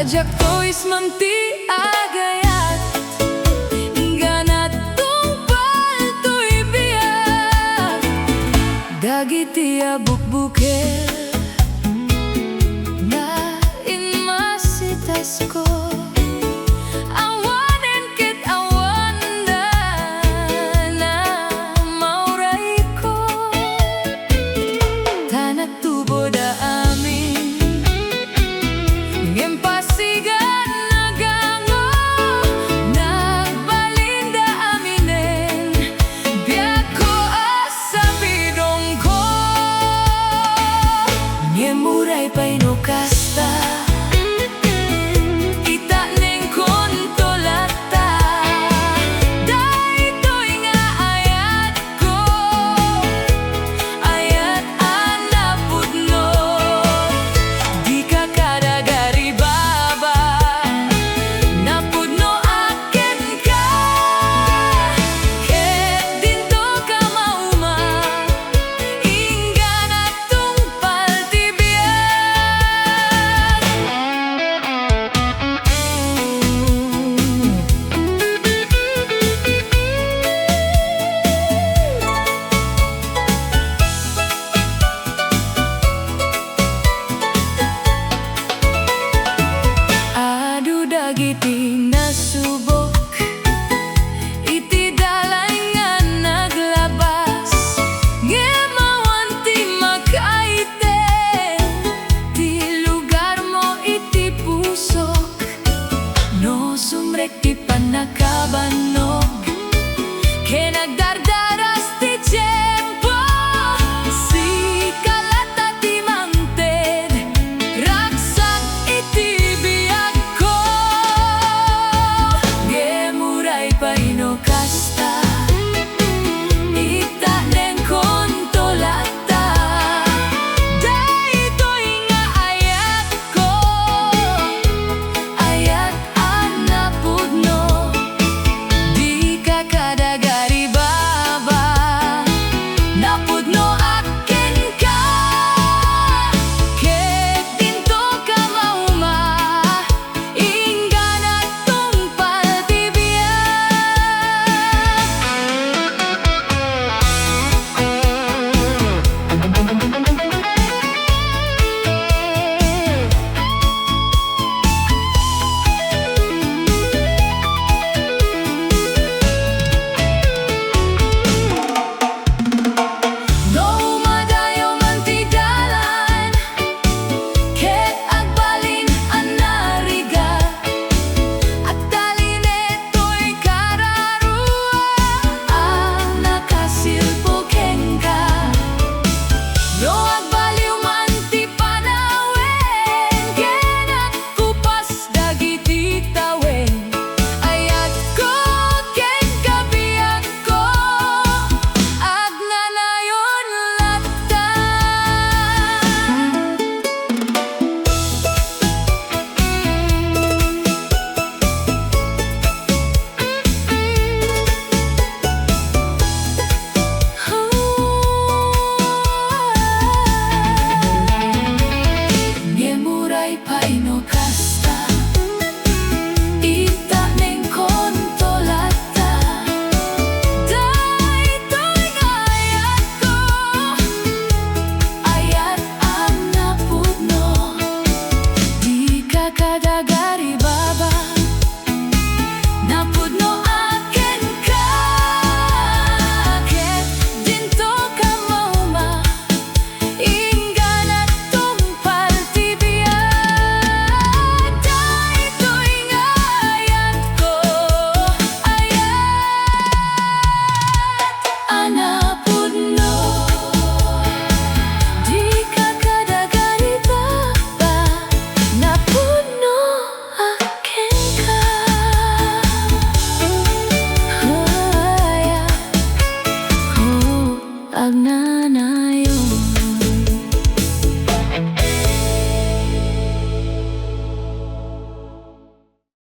ajak to'y manti agayat ganat tungpal to'y biyak dagiti abuk-bukel na inmasitas ko awanen ket awanda na mauray ko tanak tubo da amin ngem pasigan nagango nagbalinda aminen biyak ko asa bidong ko ngem muray pa'y no kasta ita neng kontolata daytoy nga ayat ko ayat anapudno di ka kadagari baba napudno aken ka ket dinto ka mauma inggan at tungpal tibiyag adu dagiti nasubok iti dalay nga naglabas ngemawan ti makaiten ti lugar mo iti pusok no sumrek ti panakabanog ken nagdardaras ti tiempo si kalata ti mangted raksak iti biyak ko gemuray pa'y no kasta ita neng kontolata daytoy nga ayat ko ayat anapudno di ka kadagari baba napudno aken ka ket dinto ka mauma inggan at tungpal tibiyag no madayo man ti dalan ket agbalin an narigat at talineto'y kararua ang nakasilpo ken ka no agbaliw man ti panawen ken agkupas dagiti tawen ayat ko ken kabiyak ko agnanayon latta ngemuray pa'y no kasta ita neng kontolata daytoy nga ayat ko ayat anapudno di ka kadagari baba napudno aken ka ket dinto ka mauma inggan at tungpal tibiyag daytoy nga ayat ko ayat anapudno di ka kadagari baba napudno aken ka ayat ko agnanayon